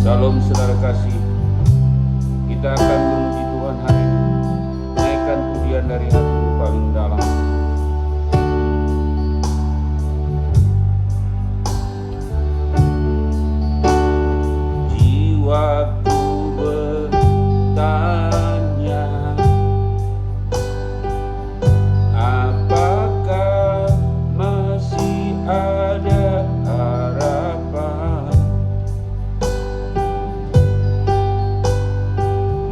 Shalom saudara kasih, kita akan memuji Tuhan hari ini, naikkan pujian dari hati paling dalam. Jiwaku bertanya, apakah masih ada harapan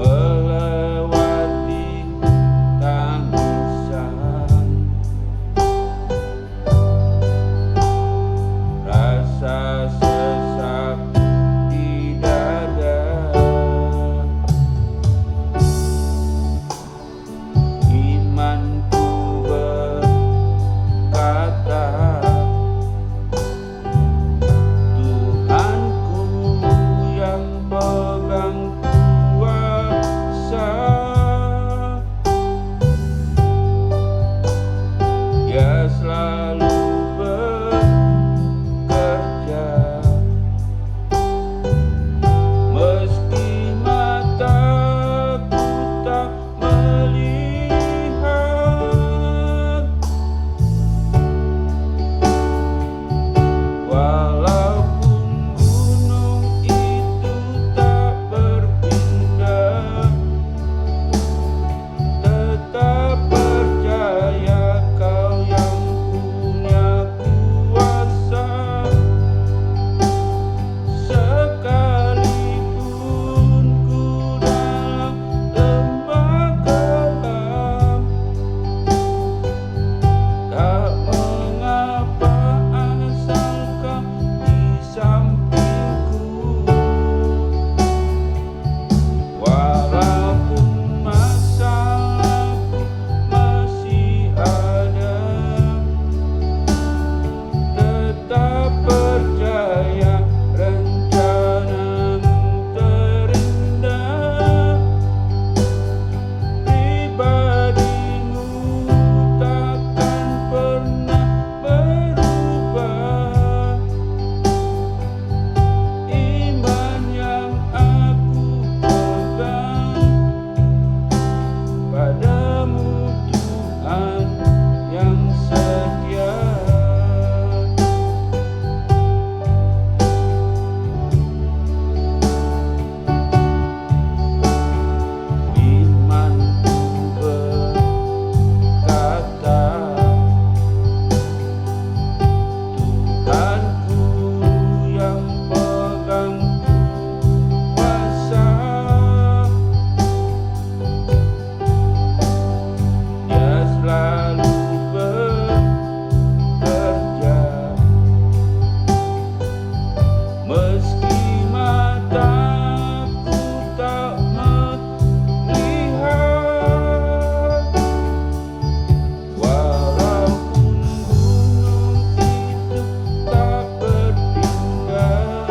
melewati tangisan, rasa sesak di dada, imanku berkata, Tuhanku yang pegang kuasa, Dia selalu bekerja, meski mataku tak melihat, walaupun gunung itu tak berpindah, tetap percaya Kau yang punya kuasa. Sekalipun ku dalam lembah gelap, tak mengapa asal Kau di sampingku. Walaupun masalahku masih ada, tetap percaya rencana-Mu terindah. Pribadi-Mu takkan pernah berubah. Iman yang aku pegang padamu, Tuhan yang setia. Imanku berkata, Tuhanku yang pegang kuasa, Dia selalu bekerja, meski mataku tak melihat, walaupun gunung itu tak berpindah,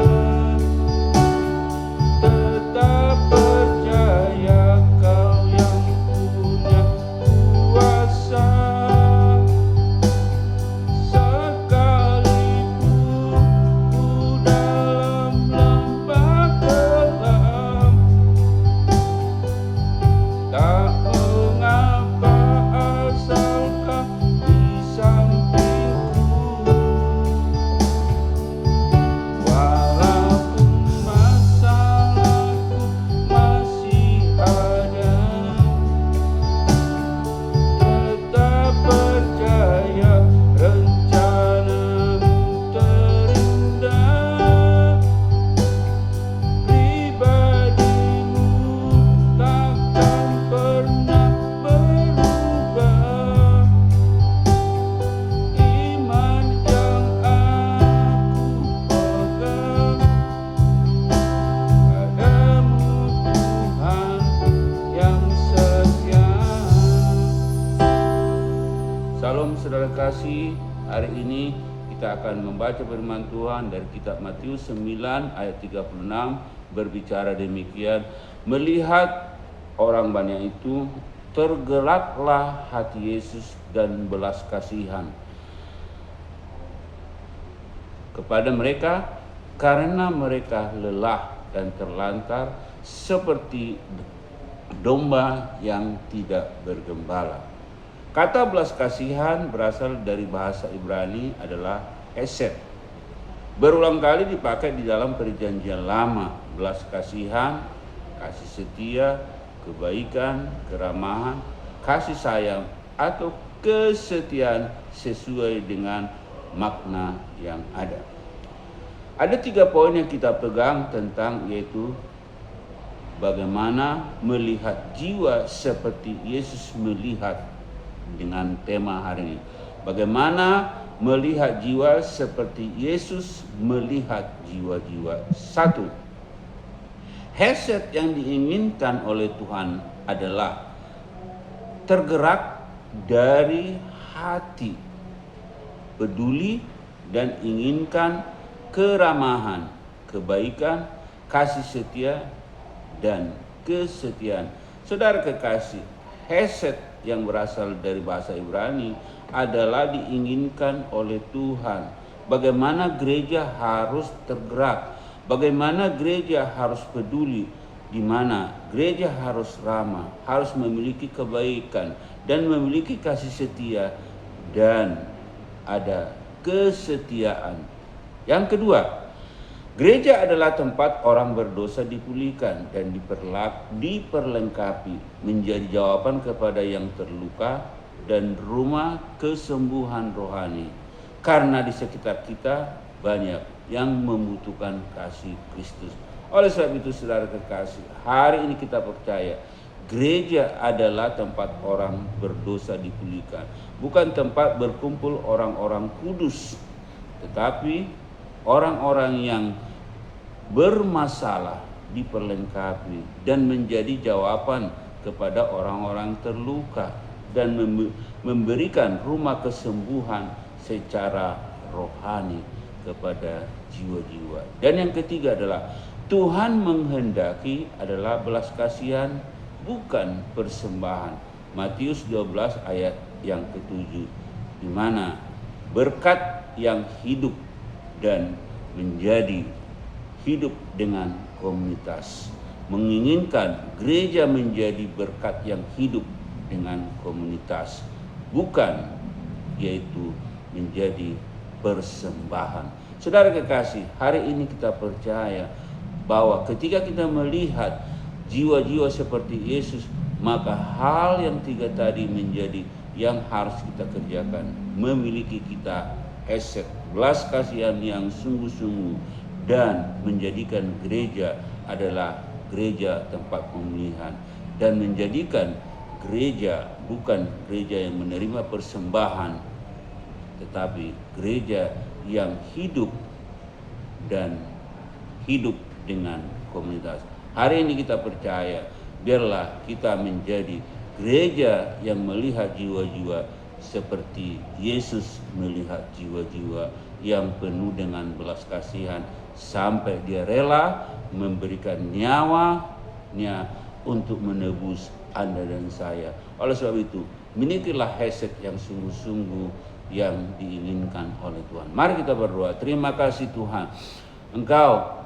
tetap percaya Kau yang punya kuasa. Sekalipun ku dalam lembah gelap, tak mengapa asal Kau di sampingku. Walaupun masalahku masih ada, tetap percaya rencana-Mu terindah. Pribadi-Mu takkan pernah berubah. Iman yang aku pegang padamu, Tuhan yang setia. Salam saudara kasih, hari ini kita akan membaca firman Tuhan dari kitab Matius 9 ayat 36, berbicara demikian, melihat orang banyak itu, tergeraklah hati Yesus dan belas kasihan kepada mereka karena mereka lelah dan terlantar seperti domba yang tidak bergembala. Kata belas kasihan berasal dari bahasa Ibrani adalah hesed. Berulang kali dipakai di dalam Perjanjian Lama. Belas kasihan, kasih setia, kebaikan, keramahan, kasih sayang, atau kesetiaan sesuai dengan makna yang ada. Ada 3 poin yang kita pegang tentang, yaitu bagaimana melihat jiwa seperti Yesus melihat dengan tema hari ini. Bagaimana melihat jiwa seperti Yesus melihat jiwa-jiwa. 1. Hesed yang diinginkan oleh Tuhan adalah tergerak dari hati, peduli dan inginkan keramahan, kebaikan, kasih setia, dan kesetiaan. Saudara kekasih, hesed yang berasal dari bahasa Ibrani adalah diinginkan oleh Tuhan. Bagaimana gereja harus tergerak, bagaimana gereja harus peduli, di mana gereja harus ramah, harus memiliki kebaikan dan memiliki kasih setia dan ada kesetiaan. Yang kedua, gereja adalah tempat orang berdosa dipulihkan dan diperlengkapi, menjadi jawaban kepada yang terluka dan rumah kesembuhan rohani. Karena di sekitar kita banyak yang membutuhkan kasih Kristus. Oleh sebab itu saudara kekasih, hari ini kita percaya gereja adalah tempat orang berdosa dipulihkan. Bukan tempat berkumpul orang-orang kudus, tetapi orang-orang yang bermasalah diperlengkapi dan menjadi jawaban kepada orang-orang terluka dan memberikan rumah kesembuhan secara rohani kepada jiwa-jiwa. Dan yang ketiga adalah Tuhan menghendaki adalah belas kasihan, bukan persembahan. Matius 12 ayat yang ke-7, di mana berkat yang hidup dan menjadi hidup dengan komunitas. Menginginkan gereja menjadi berkat yang hidup dengan komunitas, bukan yaitu menjadi persembahan. Saudara kekasih, hari ini kita percaya bahwa ketika kita melihat jiwa-jiwa seperti Yesus, maka hal yang 3 tadi menjadi yang harus kita kerjakan. Memiliki kita hesed, belas kasihan yang sungguh-sungguh, dan menjadikan gereja adalah gereja tempat pemulihan, dan menjadikan gereja bukan gereja yang menerima persembahan, tetapi gereja yang hidup dan hidup dengan komunitas. Hari ini kita percaya, biarlah kita menjadi gereja yang melihat jiwa-jiwa seperti Yesus melihat jiwa-jiwa, yang penuh dengan belas kasihan sampai dia rela memberikan nyawanya untuk menebus Anda dan saya. Oleh sebab itu, milikilah hesed yang sungguh-sungguh yang diinginkan oleh Tuhan. Mari kita berdoa. Terima kasih Tuhan, Engkau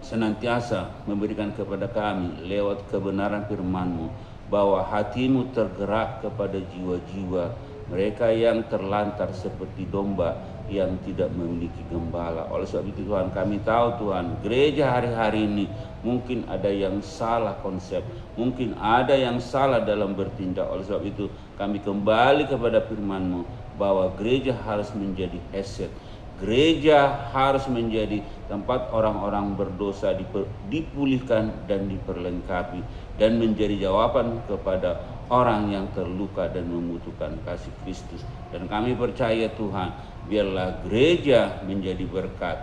senantiasa memberikan kepada kami lewat kebenaran firman-Mu bahwa hatimu tergerak kepada jiwa-jiwa mereka yang terlantar seperti domba yang tidak memiliki gembala. Oleh sebab itu Tuhan, kami tahu Tuhan, gereja hari-hari ini mungkin ada yang salah konsep, mungkin ada yang salah dalam bertindak. Oleh sebab itu kami kembali kepada firman-Mu bahwa gereja harus menjadi hesed. Gereja harus menjadi tempat orang-orang berdosa dipulihkan dan diperlengkapi, dan menjadi jawaban kepada orang yang terluka dan membutuhkan kasih Kristus. Dan kami percaya Tuhan, biarlah gereja menjadi berkat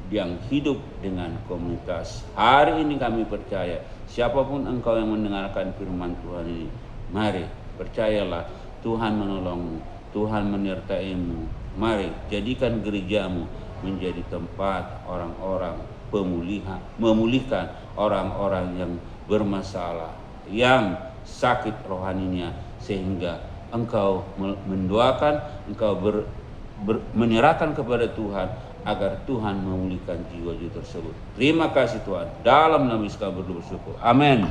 yang hidup dengan komunitas. Hari ini kami percaya, siapapun engkau yang mendengarkan firman Tuhan ini, mari percayalah Tuhan menolongmu, Tuhan menyertaimu. Mari jadikan gerejamu menjadi tempat orang-orang memulihkan orang-orang yang bermasalah, yang sakit rohaninya, sehingga engkau mendoakan, engkau menyerahkan kepada Tuhan agar Tuhan memulihkan jiwa-jiwa tersebut. Terima kasih Tuhan. Dalam nama Yesus kami berdoa bersyukur. Amin.